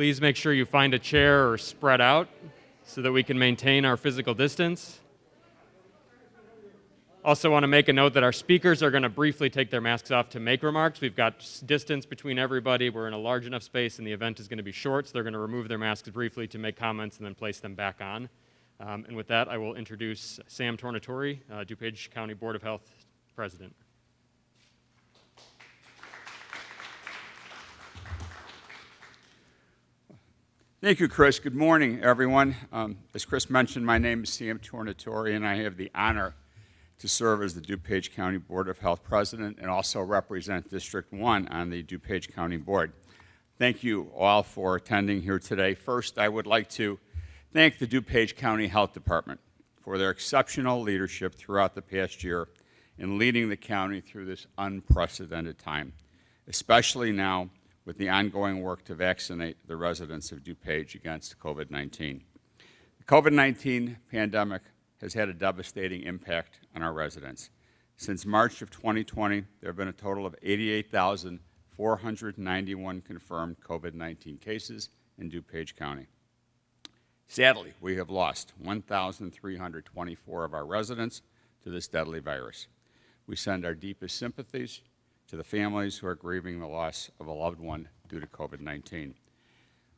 Please make sure you find a chair or spread out so that we can maintain our physical distance. Also want to make a note that our speakers are going to briefly take their masks off to make remarks. We've got distance between everybody. We're in a large enough space, and the event is going to be short, so they're going to remove their masks briefly to make comments and then place them back on. And with that, I will introduce Sam Tornatore, DuPage County Board of Health President. Thank you, Chris. Good morning, everyone. As Chris mentioned, my name is Sam Tornatore, and I have the honor to serve as the DuPage County Board of Health President and also represent District 1 on the DuPage County Board. Thank you all for attending here today. First, I would like to thank the DuPage County Health Department for their exceptional leadership throughout the past year in leading the county through this unprecedented time, especially now with the ongoing work to vaccinate the residents of DuPage against COVID-19. The COVID-19 pandemic has had a devastating impact on our residents. Since March of 2020, there have been a total of 88,491 confirmed COVID-19 cases in DuPage County. Sadly, we have lost 1,324 of our residents to this deadly virus. We send our deepest sympathies to the families who are grieving the loss of a loved one due to COVID-19.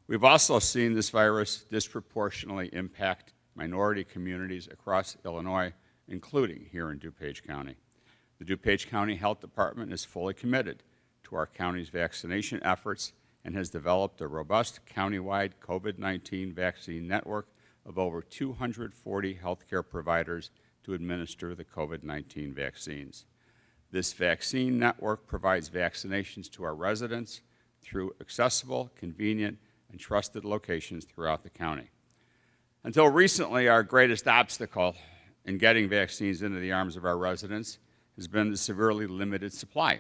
We've also seen this virus disproportionately impact minority communities across Illinois, including here in DuPage County. The DuPage County Health Department is fully committed to our county's vaccination efforts and has developed a robust countywide COVID-19 vaccine network of over 240 healthcare providers to administer the COVID-19 vaccines. This vaccine network provides vaccinations to our residents through accessible, convenient, and trusted locations throughout the county. Until recently, our greatest obstacle in getting vaccines into the arms of our residents has been the severely limited supply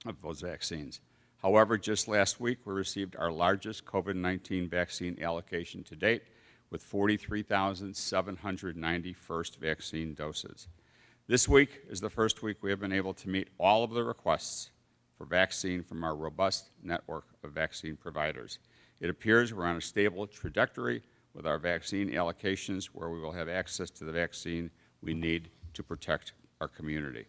of those vaccines. However, just last week, we received our largest COVID-19 vaccine allocation to date with 43,790 first vaccine doses. This week is the first week we have been able to meet all of the requests for vaccine from our robust network of vaccine providers. It appears we're on a stable trajectory with our vaccine allocations where we will have access to the vaccine we need to protect our community.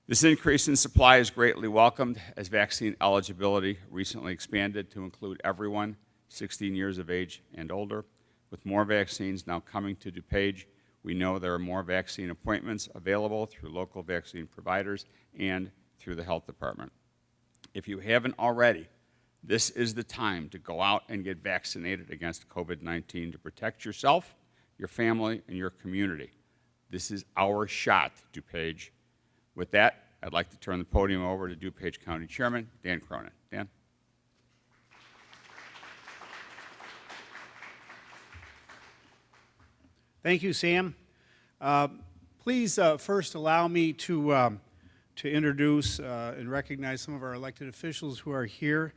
This increase in supply is greatly welcomed as vaccine eligibility recently expanded to include everyone 16 years of age and older. With more vaccines now coming to DuPage, we know there are more vaccine appointments available through local vaccine providers and through the health department. If you haven't already, this is the time to go out and get vaccinated against COVID-19 to protect yourself, your family, and your community. This is our shot, DuPage. With that, I'd like to turn the podium over to DuPage County Chairman Dan Cronin. Dan? Thank you, Sam. Please first allow me to introduce and recognize some of our elected officials who are here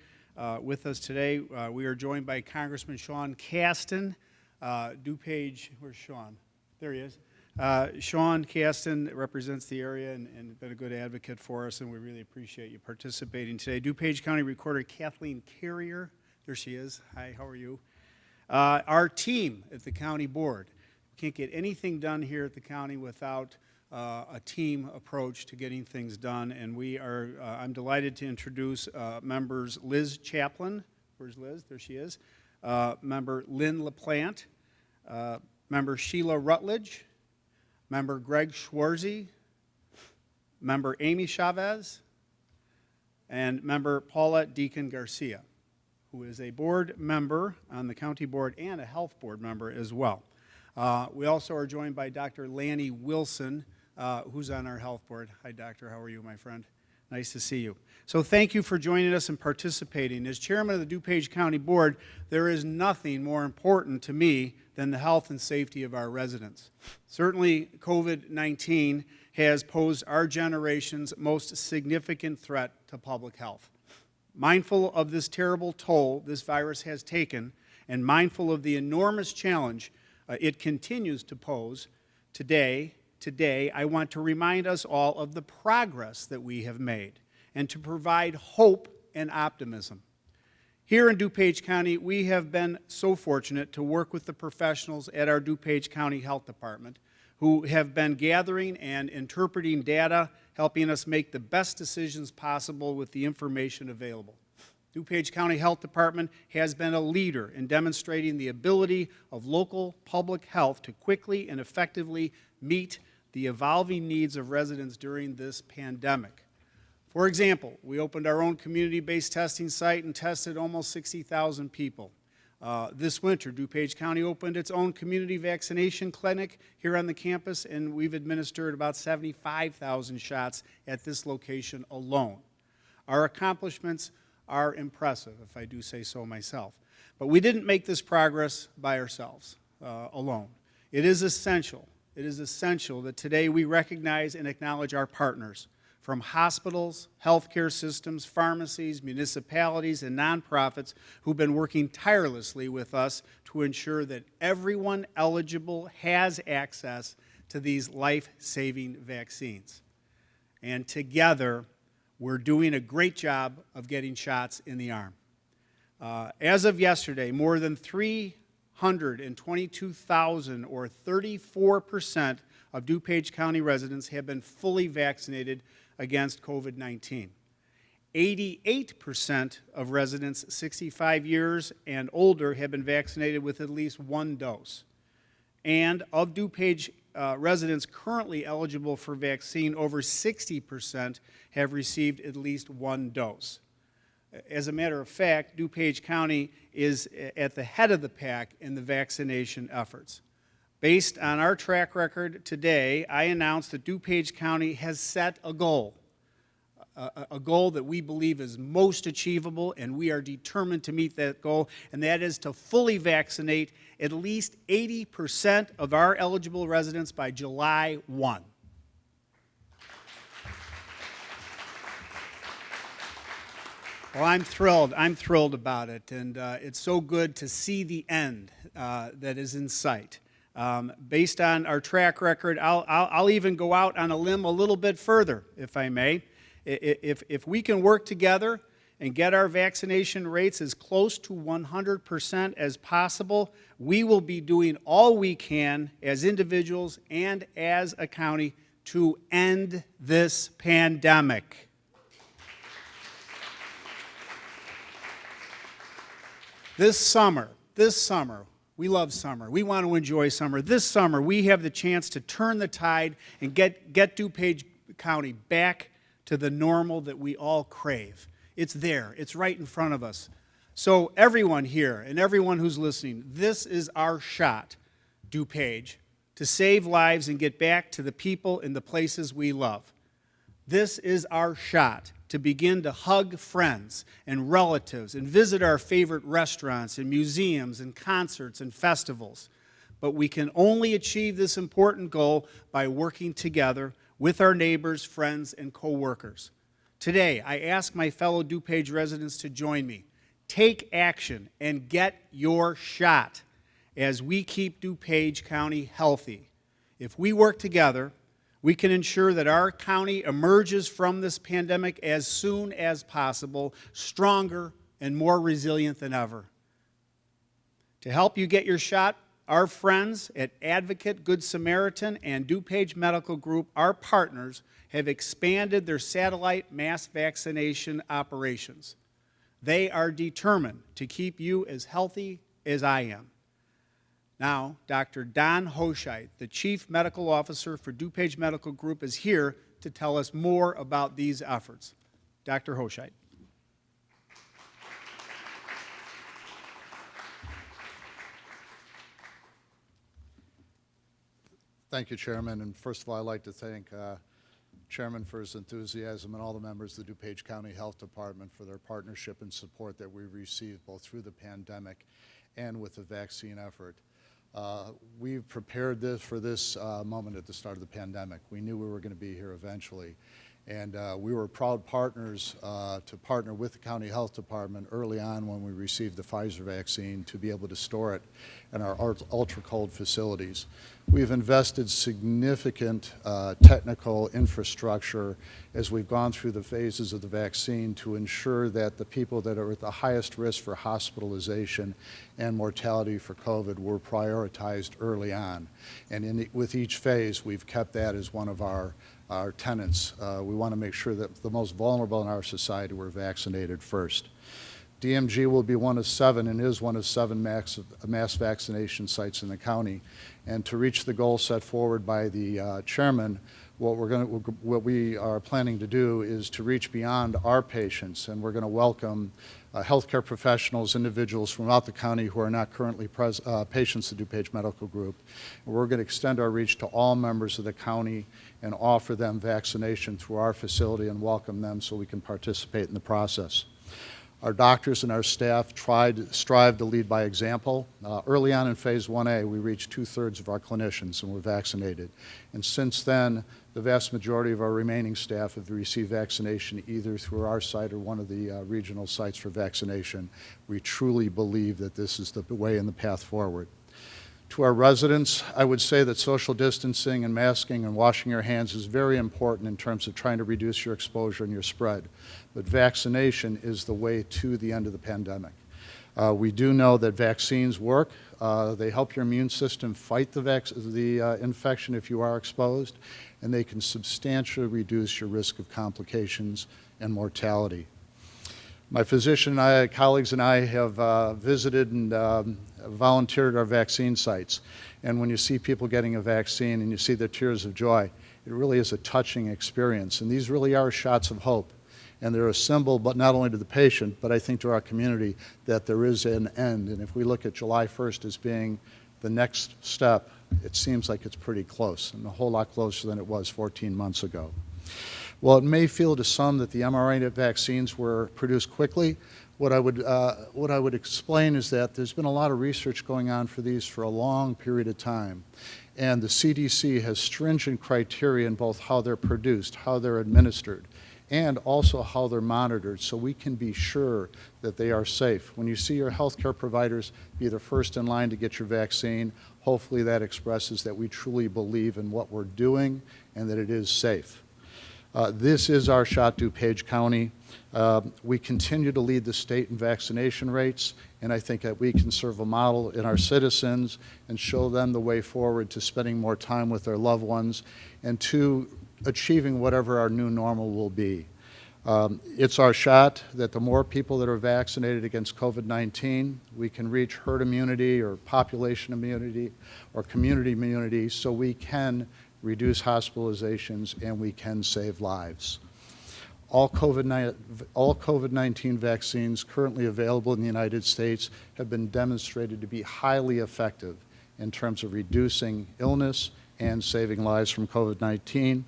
with us today. We are joined by Congressman Sean Casten, DuPage. Where's Sean? There he is. Sean Casten represents the area and been a good advocate for us, and we really appreciate you participating today. DuPage County Recorder Kathleen Carrier, there she is. Hi, how are you? Our team at the county board. Can't get anything done here at the county without a team approach to getting things done, and we are, I'm delighted to introduce members Liz Chaplin. Where's Liz? There she is. Member Lynn LaPlante, member Sheila Rutledge, member Greg Schwarzy, member Amy Chavez, and member Paula Deacon Garcia, who is a board member on the county board and a health board member as well. We also are joined by Dr. Lanny Wilson, who's on our health board. Hi, doctor. How are you, my friend? Nice to see you. So thank you for joining us and participating. As chairman of the DuPage County Board, there is nothing more important to me than the health and safety of our residents. Certainly, COVID-19 has posed our generation's most significant threat to public health. Mindful of this terrible toll this virus has taken, and mindful of the enormous challenge it continues to pose today, I want to remind us all of the progress that we have made and to provide hope and optimism. Here in DuPage County, we have been so fortunate to work with the professionals at our DuPage County Health Department who have been gathering and interpreting data, helping us make the best decisions possible with the information available. DuPage County Health Department has been a leader in demonstrating the ability of local public health to quickly and effectively meet the evolving needs of residents during this pandemic. For example, we opened our own community-based testing site and tested almost 60,000 people. This winter, DuPage County opened its own community vaccination clinic here on the campus, and we've administered about 75,000 shots at this location alone. Our accomplishments are impressive, if I do say so myself. But we didn't make this progress by ourselves, alone. It is essential that today we recognize and acknowledge our partners from hospitals, healthcare systems, pharmacies, municipalities, and nonprofits who've been working tirelessly with us to ensure that everyone eligible has access to these life-saving vaccines. And together, we're doing a great job of getting shots in the arm. As of yesterday, more than 322,000, or 34% of DuPage County residents, have been fully vaccinated against COVID-19. 88% of residents 65 years and older have been vaccinated with at least one dose. And of DuPage residents currently eligible for vaccine, over 60% have received at least one dose. As a matter of fact, DuPage County is at the head of the pack in the vaccination efforts. Based on our track record today, I announce that DuPage County has set a goal that we believe is most achievable, and we are determined to meet that goal, and that is to fully vaccinate at least 80% of our eligible residents by July 1. Well, I'm thrilled about it, and it's so good to see the end that is in sight. Based on our track record, I'll even go out on a limb a little bit further, if I may. If we can work together and get our vaccination rates as close to 100% as possible, we will be doing all we can as individuals and as a county to end this pandemic. This summer, we love summer. We want to enjoy summer. This summer, we have the chance to turn the tide and get DuPage County back to the normal that we all crave. It's there. It's right in front of us. So everyone here and everyone who's listening, this is our shot, DuPage, to save lives and get back to the people and the places we love. This is our shot to begin to hug friends and relatives and visit our favorite restaurants and museums and concerts and festivals. But we can only achieve this important goal by working together with our neighbors, friends, and co-workers. Today, I ask my fellow DuPage residents to join me. Take action and get your shot as we keep DuPage County healthy. If we work together, we can ensure that our county emerges from this pandemic as soon as possible, stronger and more resilient than ever. To help you get your shot, our friends at Advocate, Good Samaritan, and DuPage Medical Group, our partners, have expanded their satellite mass vaccination operations. They are determined to keep you as healthy as I am. Now, Dr. Don Hoscheit, the Chief Medical Officer for DuPage Medical Group, is here to tell us more about these efforts. Dr. Hoscheit. Thank you, Chairman. And first of all, I'd like to thank Chairman for his enthusiasm and all the members of the DuPage County Health Department for their partnership and support that we've received both through the pandemic and with the vaccine effort. We've prepared for this moment at the start of the pandemic. We knew we were going to be here eventually. And we were proud partners to partner with the county health department early on when we received the Pfizer vaccine to be able to store it in our ultra-cold facilities. We've invested significant technical infrastructure as we've gone through the phases of the vaccine to ensure that the people that are at the highest risk for hospitalization and mortality for COVID were prioritized early on. And with each phase, we've kept that as one of our tenants. We want to make sure that the most vulnerable in our society were vaccinated first. DMG will be one of 7 and is one of 7 mass vaccination sites in the county. And to reach the goal set forward by the chairman, what we are planning to do is to reach beyond our patients, and we're going to welcome healthcare professionals, individuals throughout the county who are not currently patients of DuPage Medical Group. And we're going to extend our reach to all members of the county and offer them vaccination through our facility and welcome them so we can participate in the process. Our doctors and our staff strive to lead by example. Early on in Phase 1A, we reached 2/3 of our clinicians and were vaccinated. And since then, the vast majority of our remaining staff have received vaccination either through our site or one of the regional sites for vaccination. We truly believe that this is the way and the path forward. To our residents, I would say that social distancing and masking and washing your hands is very important in terms of trying to reduce your exposure and your spread. But vaccination is the way to the end of the pandemic. We do know that vaccines work. They help your immune system fight the infection if you are exposed, and they can substantially reduce your risk of complications and mortality. My physician colleagues and I have visited and volunteered at our vaccine sites. And when you see people getting a vaccine and you see the tears of joy, it really is a touching experience. And these really are shots of hope. And they're a symbol, but not only to the patient, but I think to our community, that there is an end. And if we look at July 1st as being the next step, it seems like it's pretty close, and a whole lot closer than it was 14 months ago. While it may feel to some that the mRNA vaccines were produced quickly, what I would explain is that there's been a lot of research going on for these for a long period of time. And the CDC has stringent criteria in both how they're produced, how they're administered, and also how they're monitored, so we can be sure that they are safe. When you see your healthcare providers be the first in line to get your vaccine, hopefully that expresses that we truly believe in what we're doing and that it is safe. This is our shot, DuPage County. We continue to lead the state in vaccination rates, and I think that we can serve a model in our citizens and show them the way forward to spending more time with their loved ones and to achieving whatever our new normal will be. It's our shot that the more people that are vaccinated against COVID-19, we can reach herd immunity or population immunity or community immunity so we can reduce hospitalizations and we can save lives. All COVID-19 vaccines currently available in the United States have been demonstrated to be highly effective in terms of reducing illness and saving lives from COVID-19.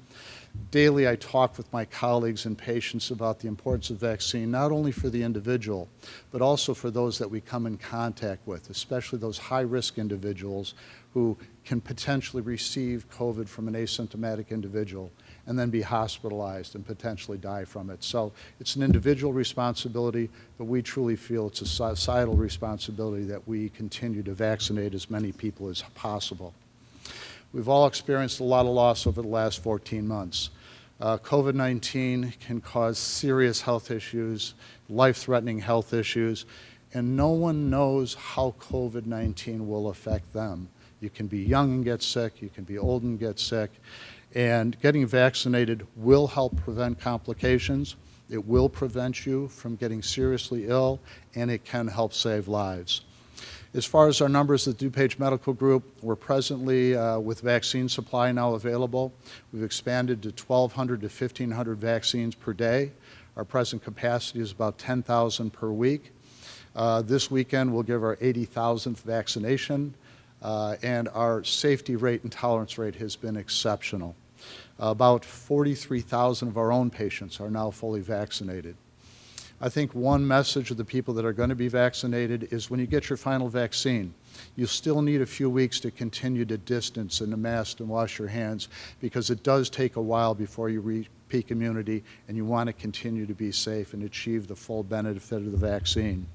Daily, I talk with my colleagues and patients about the importance of vaccine, not only for the individual, but also for those that we come in contact with, especially those high-risk individuals who can potentially receive COVID from an asymptomatic individual and then be hospitalized and potentially die from it. So it's an individual responsibility, but we truly feel it's a societal responsibility that we continue to vaccinate as many people as possible. We've all experienced a lot of loss over the last 14 months. COVID-19 can cause serious health issues, life-threatening health issues, and no one knows how COVID-19 will affect them. You can be young and get sick, you can be old and get sick, and getting vaccinated will help prevent complications. It will prevent you from getting seriously ill, and it can help save lives. As far as our numbers at DuPage Medical Group, we're presently with vaccine supply now available. We've expanded to 1,200 to 1,500 vaccines per day. Our present capacity is about 10,000 per week. This weekend we'll give our 80,000th vaccination, and our safety rate and tolerance rate has been exceptional. About 43,000 of our own patients are now fully vaccinated. I think one message of the people that are going to be vaccinated is when you get your final vaccine, you still need a few weeks to continue to distance and to mask and wash your hands, because it does take a while before you reach peak immunity, and you want to continue to be safe and achieve the full benefit of the vaccine.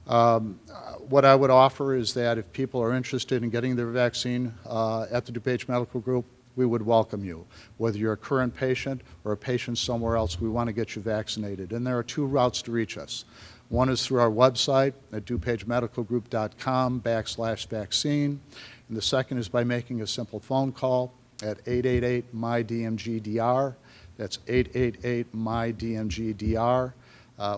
What I would offer is that if people are interested in getting their vaccine at the DuPage Medical Group, we would welcome you. Whether you're a current patient or a patient somewhere else, we want to get you vaccinated. And there are two routes to reach us. One is through our website at dupagemedicalgroup.com/vaccine. And the second is by making a simple phone call at 888-MY-DMG-DR. That's 888-MY-DMG-DR.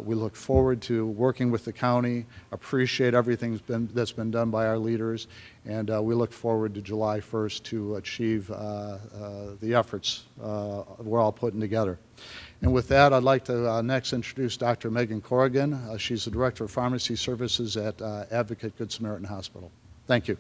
We look forward to working with the county, appreciate everything that's been done by our leaders, and we look forward to July 1st to achieve the efforts we're all putting together. And with that, I'd like to next introduce Dr. Megan Corrigan. She's the Director of Pharmacy Services at Advocate Good Samaritan Hospital. Thank you.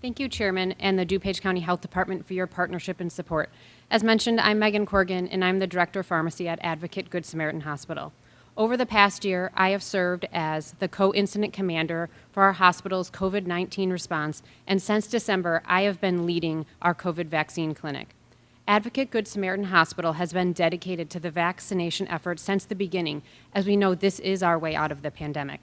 Thank you, Chairman, and the DuPage County Health Department for your partnership and support. As mentioned, I'm Megan Corrigan, and I'm the Director of Pharmacy at Advocate Good Samaritan Hospital. Over the past year, I have served as the co-incident commander for our hospital's COVID-19 response, and since December, I have been leading our COVID vaccine clinic. Advocate Good Samaritan Hospital has been dedicated to the vaccination effort since the beginning, as we know this is our way out of the pandemic.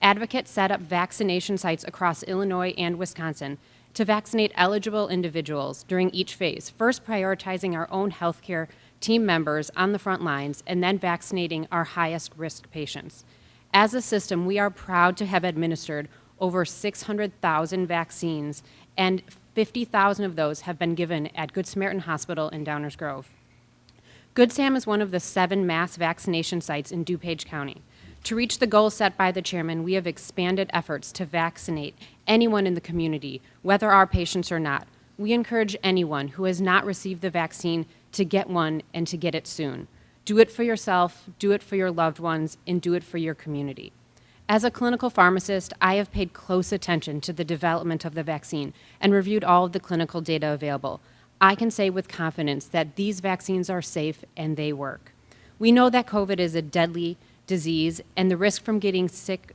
Advocate set up vaccination sites across Illinois and Wisconsin to vaccinate eligible individuals during each phase, first prioritizing our own healthcare team members on the front lines and then vaccinating our highest risk patients. As a system, we are proud to have administered over 600,000 vaccines, and 50,000 of those have been given at Good Samaritan Hospital in Downers Grove. Good Sam is one of the 7 mass vaccination sites in DuPage County. To reach the goal set by the chairman, we have expanded efforts to vaccinate anyone in the community, whether our patients or not. We encourage anyone who has not received the vaccine to get one and to get it soon. Do it for yourself, do it for your loved ones, and do it for your community. As a clinical pharmacist, I have paid close attention to the development of the vaccine and reviewed all of the clinical data available. I can say with confidence that these vaccines are safe and they work. We know that COVID is a deadly disease, and the risk of getting sick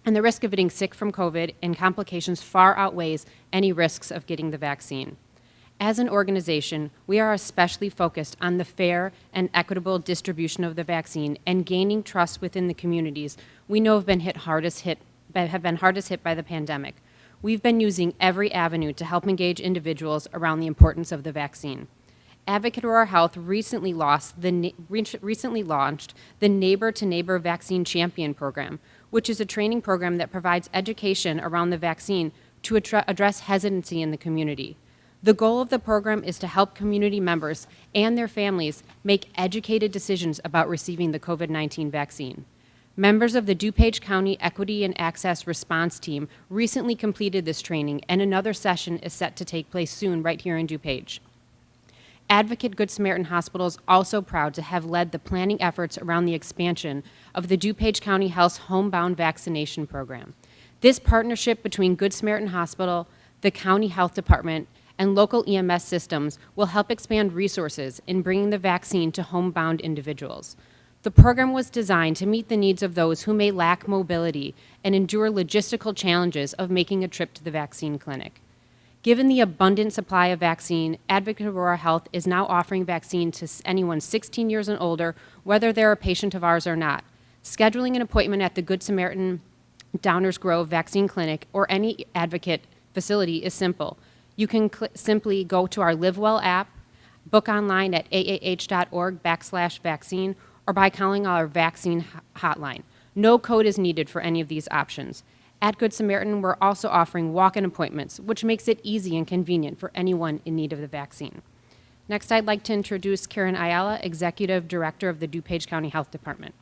from COVID and complications far outweighs any risks of getting the vaccine. As an organization, we are especially focused on the fair and equitable distribution of the vaccine and gaining trust within the communities we know have been hardest hit by the pandemic. We've been using every avenue to help engage individuals around the importance of the vaccine. Advocate Aurora Health recently launched the Neighbor to Neighbor Vaccine Champion Program, which is a training program that provides education around the vaccine to address hesitancy in the community. The goal of the program is to help community members and their families make educated decisions about receiving the COVID-19 vaccine. Members of the DuPage County Equity and Access Response Team recently completed this training, and another session is set to take place soon right here in DuPage. Advocate Good Samaritan Hospital is also proud to have led the planning efforts around the expansion of the DuPage County Health's homebound vaccination program. This partnership between Good Samaritan Hospital, the County Health Department, and local EMS systems will help expand resources in bringing the vaccine to homebound individuals. The program was designed to meet the needs of those who may lack mobility and endure logistical challenges of making a trip to the vaccine clinic. Given the abundant supply of vaccine, Advocate Aurora Health is now offering vaccine to anyone 16 years and older, whether they're a patient of ours or not. Scheduling an appointment at the Good Samaritan Downers Grove Vaccine Clinic or any Advocate facility is simple. You can simply go to our LiveWell app, book online at aah.org/vaccine, or by calling our vaccine hotline. No code is needed for any of these options. At Good Samaritan, we're also offering walk-in appointments, which makes it easy and convenient for anyone in need of the vaccine. Next, I'd like to introduce Karen Ayala, Executive Director of the DuPage County Health Department.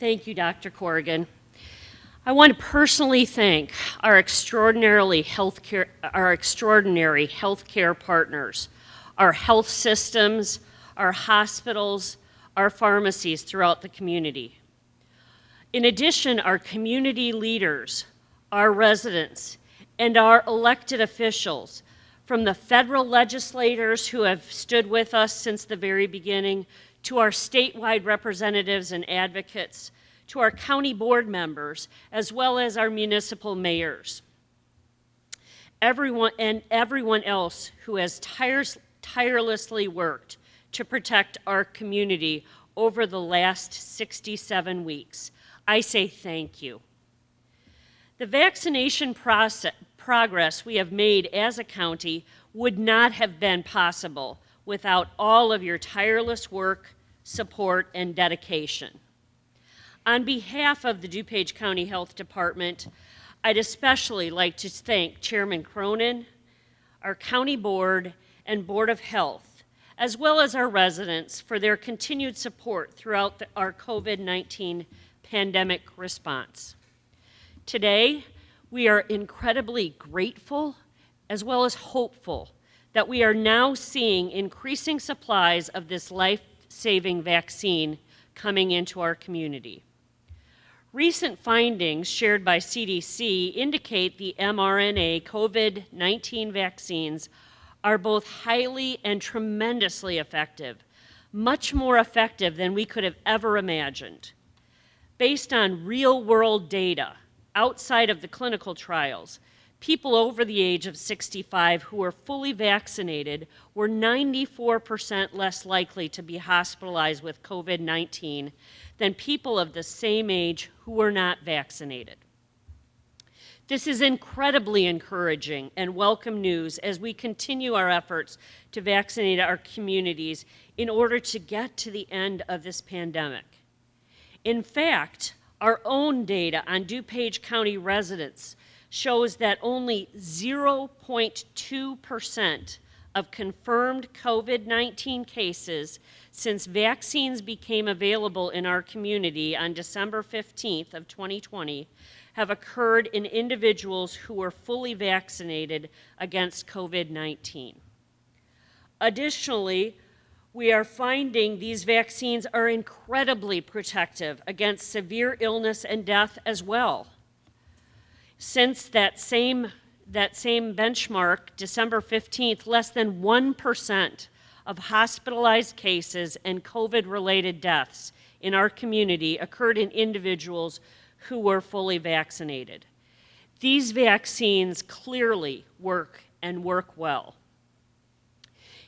Thank you, Dr. Corrigan. I want to personally thank our extraordinary healthcare partners, our health systems, our hospitals, our pharmacies throughout the community. In addition, our community leaders, our residents, and our elected officials, from the federal legislators who have stood with us since the very beginning, to our statewide representatives and advocates, to our county board members, as well as our municipal mayors. Everyone else who has tirelessly worked to protect our community over the last 67 weeks. I say thank you. The vaccination progress we have made as a county would not have been possible without all of your tireless work, support, and dedication. On behalf of the DuPage County Health Department, I'd especially like to thank Chairman Cronin, our county board, and Board of Health, as well as our residents for their continued support throughout our COVID-19 pandemic response. Today, we are incredibly grateful as well as hopeful that we are now seeing increasing supplies of this life-saving vaccine coming into our community. Recent findings shared by CDC indicate the mRNA COVID-19 vaccines are both highly and tremendously effective, much more effective than we could have ever imagined. Based on real-world data, outside of the clinical trials, people over the age of 65 who were fully vaccinated were 94% less likely to be hospitalized with COVID-19 than people of the same age who were not vaccinated. This is incredibly encouraging and welcome news as we continue our efforts to vaccinate our communities in order to get to the end of this pandemic. In fact, our own data on DuPage County residents shows that only 0.2% of confirmed COVID-19 cases since vaccines became available in our community on December 15th of 2020 have occurred in individuals who were fully vaccinated against COVID-19. Additionally, we are finding these vaccines are incredibly protective against severe illness and death as well. Since that same benchmark, December 15th, less than 1% of hospitalized cases and COVID-related deaths in our community occurred in individuals who were fully vaccinated. These vaccines clearly work and work well.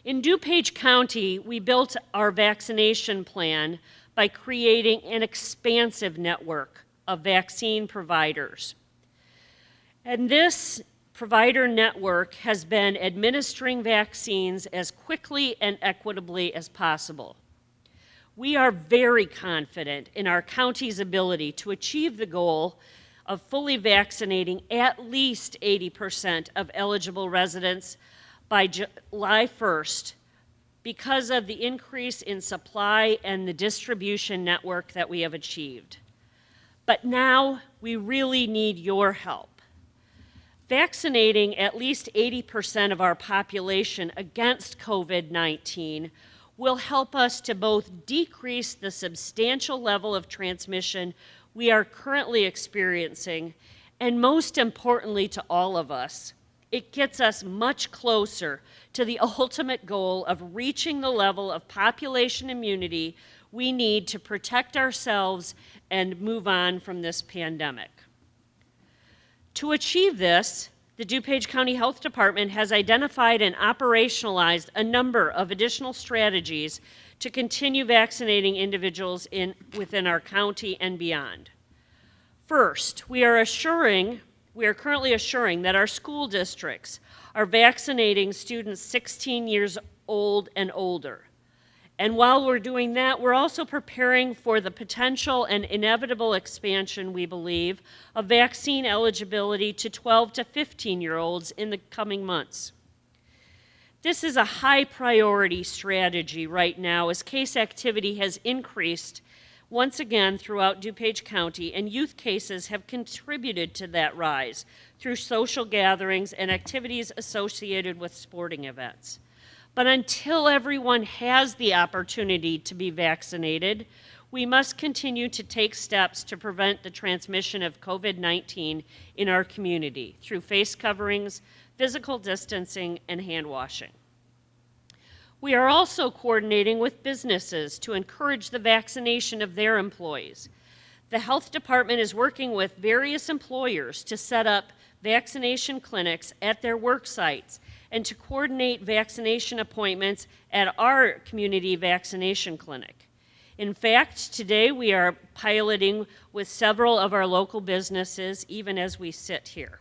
In DuPage County, we built our vaccination plan by creating an expansive network of vaccine providers. And this provider network has been administering vaccines as quickly and equitably as possible. We are very confident in our county's ability to achieve the goal of fully vaccinating at least 80% of eligible residents by July 1st because of the increase in supply and the distribution network that we have achieved. But now we really need your help. Vaccinating at least 80% of our population against COVID-19 will help us to both decrease the substantial level of transmission we are currently experiencing, and most importantly to all of us, it gets us much closer to the ultimate goal of reaching the level of population immunity we need to protect ourselves and move on from this pandemic. To achieve this, the DuPage County Health Department has identified and operationalized a number of additional strategies to continue vaccinating individuals within our county and beyond. First, we are currently assuring that our school districts are vaccinating students 16 years old and older. And while we're doing that, we're also preparing for the potential and inevitable expansion, we believe, of vaccine eligibility to 12 to 15-year-olds in the coming months. This is a high priority strategy right now as case activity has increased once again throughout DuPage County, and youth cases have contributed to that rise through social gatherings and activities associated with sporting events. But until everyone has the opportunity to be vaccinated, we must continue to take steps to prevent the transmission of COVID-19 in our community through face coverings, physical distancing, and hand washing. We are also coordinating with businesses to encourage the vaccination of their employees. The health department is working with various employers to set up vaccination clinics at their work sites and to coordinate vaccination appointments at our community vaccination clinic. In fact, today we are piloting with several of our local businesses even as we sit here.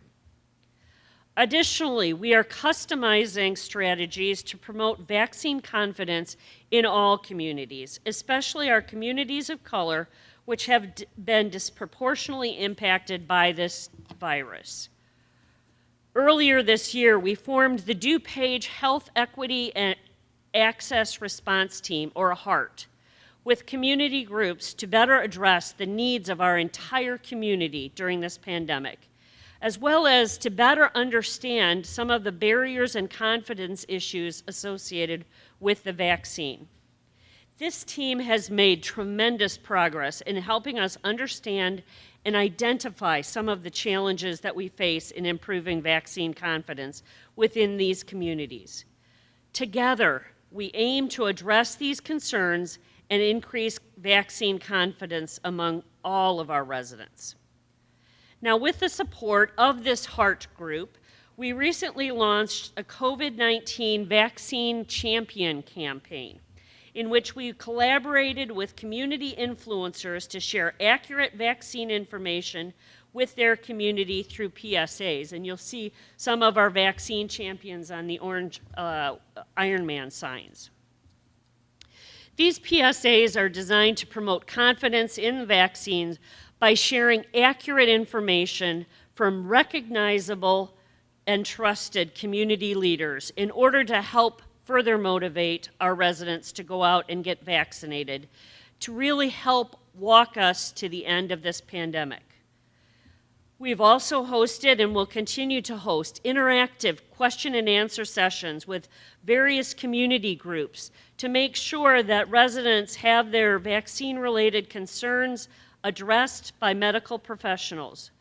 Additionally, we are customizing strategies to promote vaccine confidence in all communities, especially our communities of color, which have been disproportionately impacted by this virus. Earlier this year, we formed the DuPage Health Equity and Access Response Team, or HEART, with community groups to better address the needs of our entire community during this pandemic, as well as to better understand some of the barriers and confidence issues associated with the vaccine. This team has made tremendous progress in helping us understand and identify some of the challenges that we face in improving vaccine confidence within these communities. Together, we aim to address these concerns and increase vaccine confidence among all of our residents. Now, with the support of this HEART group, we recently launched a COVID-19 Vaccine Champion campaign, in which we collaborated with community influencers to share accurate vaccine information with their community through PSAs. And you'll see some of our vaccine champions on the orange Ironman signs. These PSAs are designed to promote confidence in vaccines by sharing accurate information from recognizable and trusted community leaders in order to help further motivate our residents to go out and get vaccinated, to really help walk us to the end of this pandemic. We've also hosted and will continue to host interactive question and answer sessions with various community groups to make sure that residents have their vaccine-related concerns addressed by medical professionals.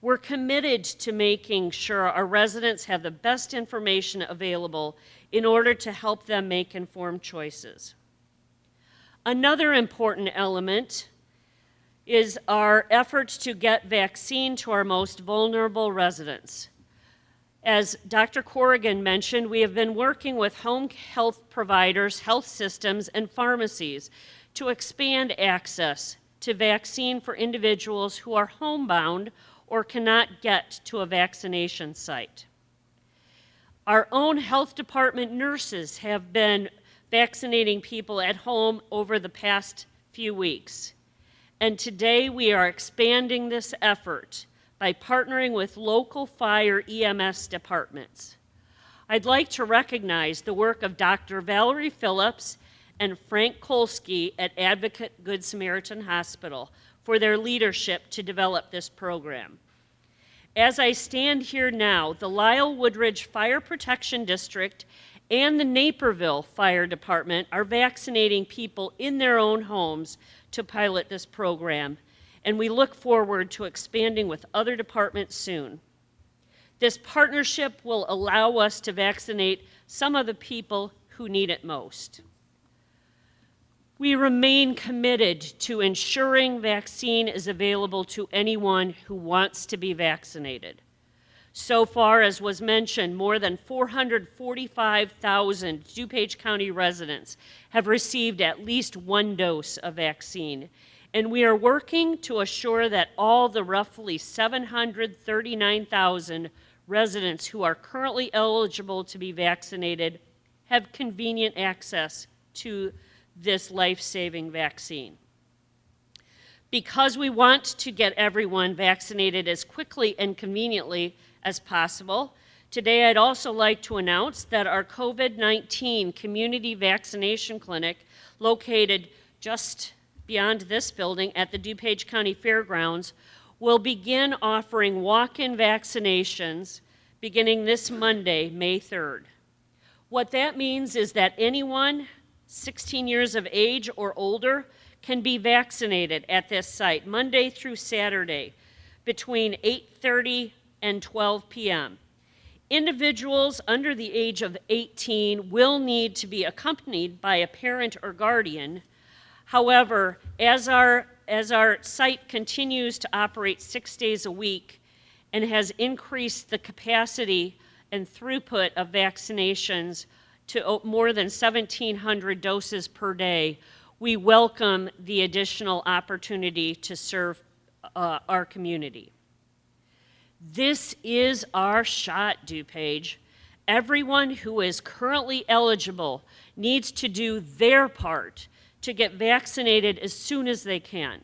We're committed to making sure our residents have the best information available in order to help them make informed choices. Another important element is our efforts to get vaccine to our most vulnerable residents. As Dr. Corrigan mentioned, we have been working with home health providers, health systems, and pharmacies to expand access to vaccine for individuals who are homebound or cannot get to a vaccination site. Our own health department nurses have been vaccinating people at home over the past few weeks. And today we are expanding this effort by partnering with local fire EMS departments. I'd like to recognize the work of Dr. Valerie Phillips and Frank Kolsky at Advocate Good Samaritan Hospital for their leadership to develop this program. As I stand here now, the Lisle Woodridge Fire Protection District and the Naperville Fire Department are vaccinating people in their own homes to pilot this program, and we look forward to expanding with other departments soon. This partnership will allow us to vaccinate some of the people who need it most. We remain committed to ensuring vaccine is available to anyone who wants to be vaccinated. So far, as was mentioned, more than 445,000 DuPage County residents have received at least one dose of vaccine, and we are working to assure that all the roughly 739,000 residents who are currently eligible to be vaccinated have convenient access to this life-saving vaccine. Because we want to get everyone vaccinated as quickly and conveniently as possible, today I'd also like to announce that our COVID-19 community vaccination clinic, located just beyond this building at the DuPage County Fairgrounds will begin offering walk-in vaccinations beginning this Monday, May 3rd. What that means is that anyone 16 years of age or older can be vaccinated at this site Monday through Saturday between 8:30 and 12 p.m. Individuals under the age of 18 will need to be accompanied by a parent or guardian. However, as our site continues to operate 6 days a week and has increased the capacity and throughput of vaccinations to more than 1,700 doses per day, we welcome the additional opportunity to serve our community. This is our shot, DuPage. Everyone who is currently eligible needs to do their part to get vaccinated as soon as they can.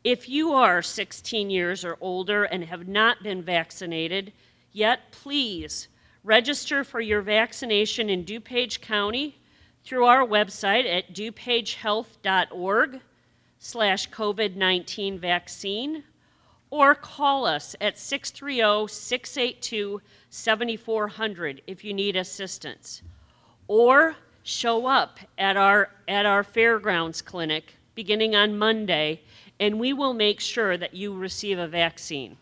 If you are 16 years or older and have not been vaccinated yet, please register for your vaccination in DuPage County through our website at dupagehealth.org/COVID-19 vaccine, or call us at 630-682-7400 if you need assistance. Or show up at our fairgrounds clinic beginning on Monday, and we will make sure that you receive a vaccine.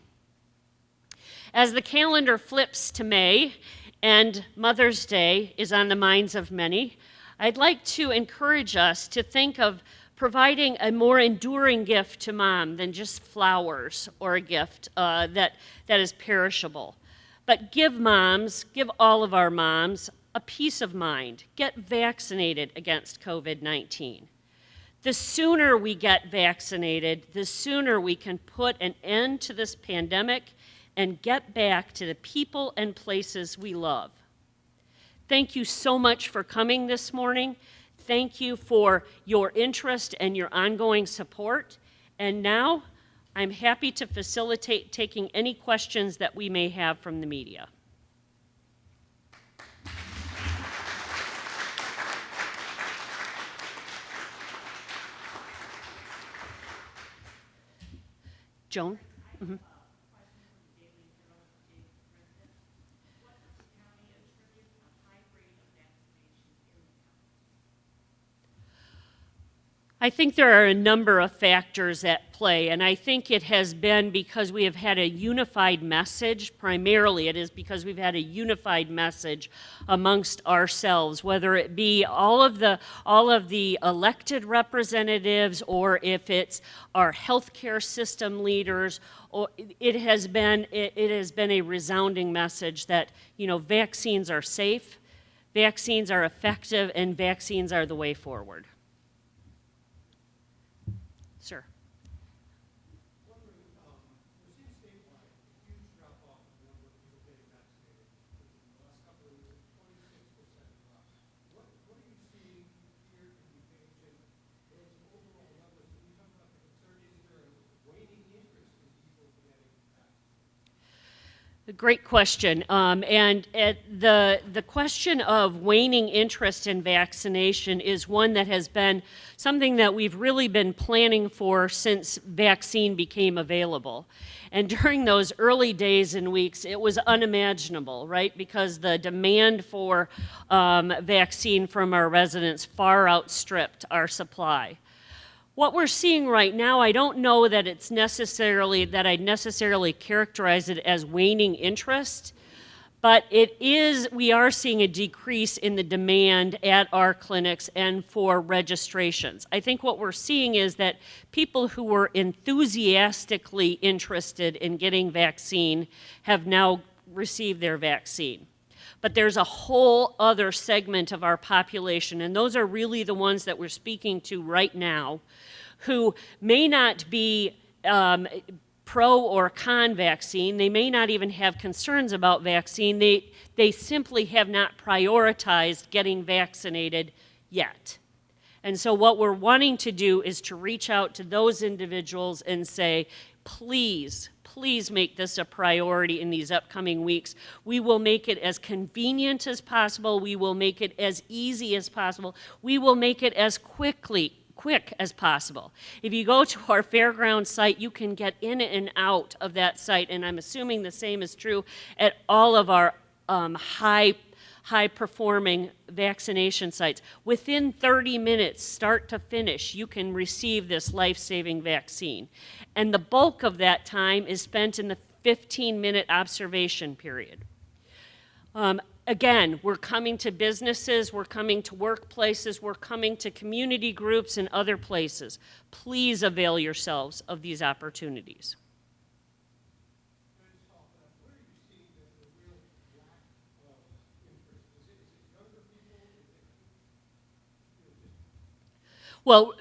As the calendar flips to May and Mother's Day is on the minds of many, I'd like to encourage us to think of providing a more enduring gift to mom than just flowers or a gift that is perishable. But give all of our moms, a peace of mind. Get vaccinated against COVID-19. The sooner we get vaccinated, the sooner we can put an end to this pandemic and get back to the people and places we love. Thank you so much for coming this morning. Thank you for your interest and your ongoing support. And now, I'm happy to facilitate taking any questions that we may have from the media. Joan? Mm-hmm. I think there are a number of factors at play, and I think it has been because we have had a unified message. Primarily, it is because we've had a unified message amongst ourselves, whether it be all of the elected representatives, or if it's our healthcare system leaders. Or it has been a resounding message that, vaccines are safe, vaccines are effective, and vaccines are the way forward. Sir. We're seeing statewide a huge drop-off in the number of people getting vaccinated. In the last couple of weeks, 26% drop. What are you seeing here in DuPage and those overall numbers? Can you talk about the concern? Is there a waning interest in people getting vaccinated? A great question. And the question of waning interest in vaccination is one that has been something that we've really been planning for since vaccine became available. And during those early days and weeks, it was unimaginable, right? Because the demand for vaccine from our residents far outstripped our supply. What we're seeing right now, I don't know that I'd necessarily characterize it as waning interest, but we are seeing a decrease in the demand at our clinics and for registrations. I think what we're seeing is that people who were enthusiastically interested in getting vaccine have now received their vaccine. But there's a whole other segment of our population, and those are really the ones that we're speaking to right now, who may not be pro or con vaccine. They may not even have concerns about vaccine. They simply have not prioritized getting vaccinated yet. And so what we're wanting to do is to reach out to those individuals and say, please make this a priority in these upcoming weeks. We will make it as convenient as possible. We will make it as easy as possible. We will make it as quick quick as possible. If you go to our fairground site, you can get in and out of that site, and I'm assuming the same is true at all of our high-performing vaccination sites. Within 30 minutes, start to finish, you can receive this life-saving vaccine. And the bulk of that time is spent in the 15-minute observation period. Again, we're coming to businesses, we're coming to workplaces, we're coming to community groups and other places. Please avail yourselves of these opportunities. Well,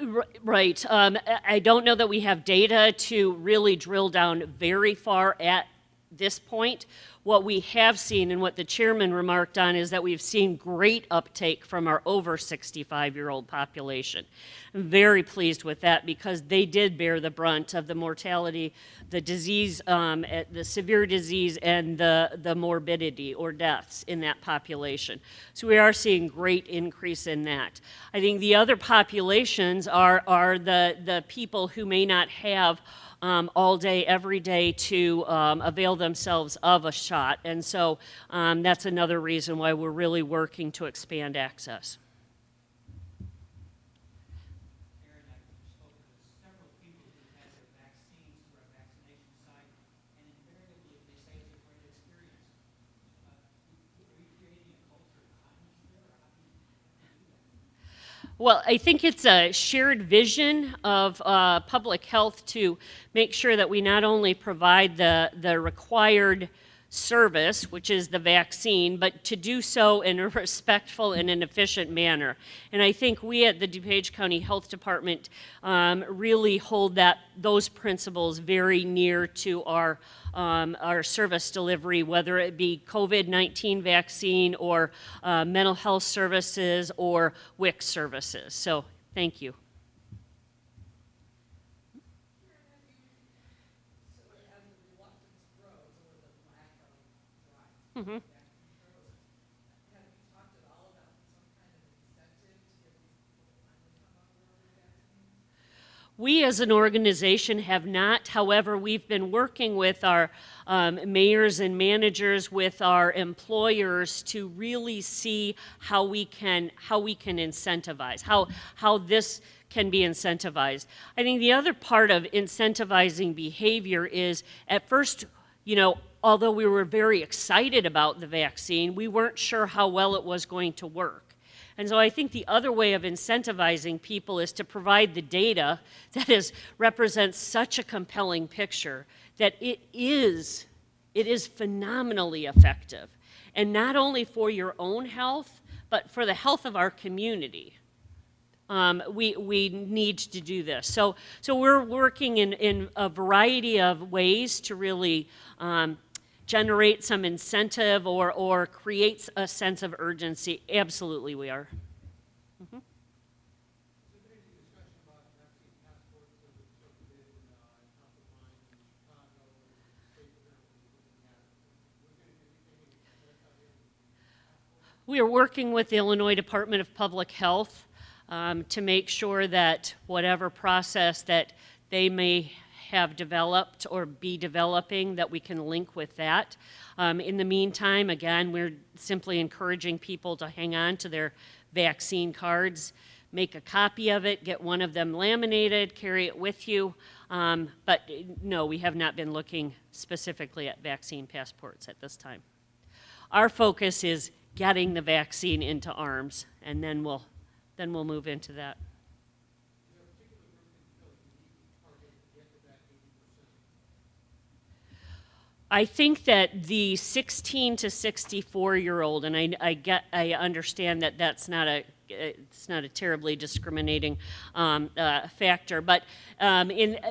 right. I don't know that we have data to really drill down very far at this point. What we have seen and what the chairman remarked on is that we've seen great uptake from our over 65-year-old population. I'm very pleased with that because they did bear the brunt of the mortality, the disease, the severe disease, and the morbidity or deaths in that population. So we are seeing great increase in that. I think the other populations are the people who may not have all day, every day to avail themselves of a shot. And so that's another reason why we're really working to expand access. Aaron, I've spoken to several people who had their vaccines through our vaccination site, and invariably they say it's a great experience. Are you creating a culture of kindness there, or how do you do that? Well, I think it's a shared vision of public health to make sure that we not only provide the required service, which is the vaccine, but to do so in a respectful and an efficient manner. And I think we at the DuPage County Health Department really hold those principles very near to our service delivery, whether it be COVID-19 vaccine or mental health services or WIC services. So thank you. Mm-hmm. We as an organization have not. However, we've been working with our mayors and managers, with our employers to really see how we can incentivize, how this can be incentivized. I think the other part of incentivizing behavior is, at first, although we were very excited about the vaccine, we weren't sure how well it was going to work. And so I think the other way of incentivizing people is to provide the data that represents such a compelling picture that it is phenomenally effective. And not only for your own health, but for the health of our community. We need to do this. So we're working in a variety of ways to really generate some incentive or create a sense of urgency. Absolutely, we are. Mm-hmm. Has there been any discussion about vaccine passports that have sort of been top of mind in Chicago and the state apparently looking at it? We're going to be passports? We are working with the Illinois Department of Public Health to make sure that whatever process that they may have developed or be developing, that we can link with that. In the meantime, again, we're simply encouraging people to hang on to their vaccine cards, make a copy of it, get one of them laminated, carry it with you. But no, we have not been looking specifically at vaccine passports at this time. Our focus is getting the vaccine into arms, and then we'll move into that. I think that the 16 to 64-year-old, and I understand that it's not a terribly discriminating factor, but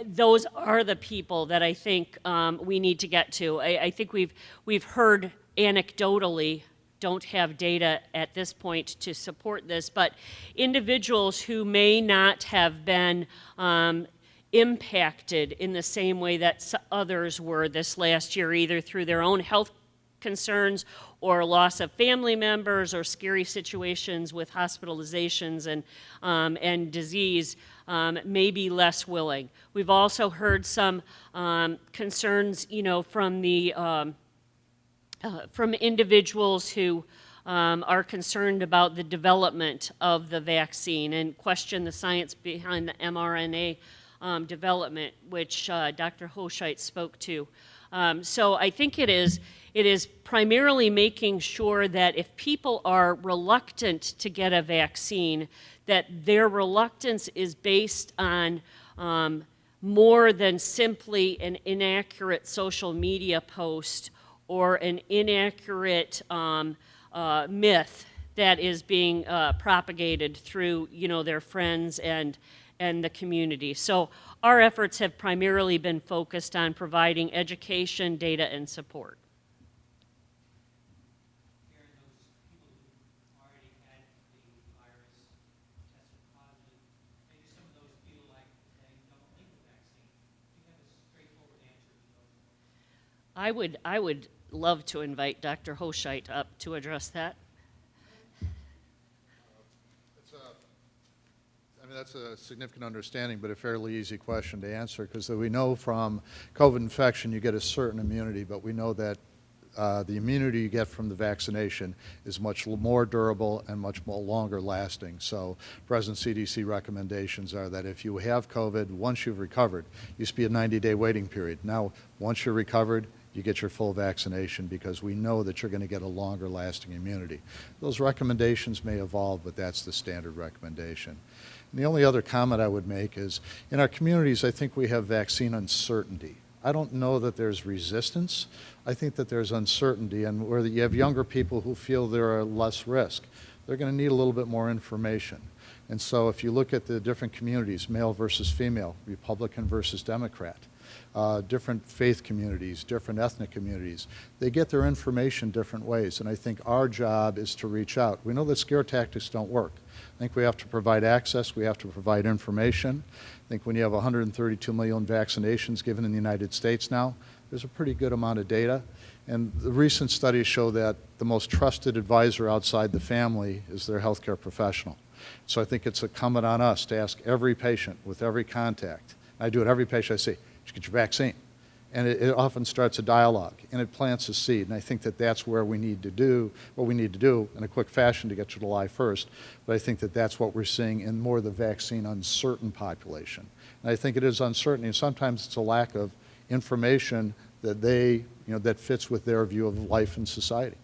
those are the people that I think we need to get to. I think we've heard anecdotally, don't have data at this point to support this, but individuals who may not have been impacted in the same way that others were this last year, either through their own health concerns or loss of family members or scary situations with hospitalizations and disease may be less willing. We've also heard some concerns, from individuals who are concerned about the development of the vaccine and question the science behind the mRNA development, which Dr. Hochheit spoke to. So I think it is primarily making sure that if people are reluctant to get a vaccine, that their reluctance is based on more than simply an inaccurate social media post or an inaccurate myth that is being propagated through, their friends and the community. So our efforts have primarily been focused on providing education, data, and support. Karen, those people who already had the virus tested positive, maybe some of those feel like they don't need the vaccine. Do you have a straightforward answer to those? I would love to invite Dr. Hochheit up to address that. That's a significant understanding, but a fairly easy question to answer, because we know from COVID infection you get a certain immunity, but we know that the immunity you get from the vaccination is much more durable and much more longer lasting. So present CDC recommendations are that if you have COVID, once you've recovered, used to be a 90-day waiting period. Now, once you're recovered, you get your full vaccination, because we know that you're going to get a longer lasting immunity. Those recommendations may evolve, but that's the standard recommendation. And the only other comment I would make is, in our communities, I think we have vaccine uncertainty. I don't know that there's resistance. I think that there's uncertainty, and where you have younger people who feel there are less risk, they're going to need a little bit more information. And so if you look at the different communities, male versus female, Republican versus Democrat, different faith communities, different ethnic communities, they get their information different ways, and I think our job is to reach out. We know that scare tactics don't work. I think we have to provide access, we have to provide information. I think when you have 132 million vaccinations given in the United States now, there's a pretty good amount of data. And the recent studies show that the most trusted advisor outside the family is their healthcare professional. So I think it's incumbent on us to ask every patient with every contact. I do it every patient. I say, did you get your vaccine? And it often starts a dialogue, and it plants a seed. And I think that that's where we need to do what we need to do in a quick fashion to get to July 1st. But I think that that's what we're seeing in more of the vaccine uncertain population. And I think it is uncertainty, and sometimes it's a lack of information that that fits with their view of life and society.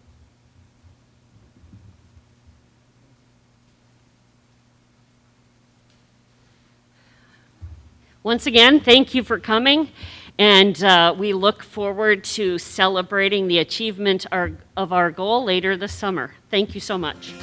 Once again, thank you for coming, and we look forward to celebrating the achievement of our goal later this summer. Thank you so much.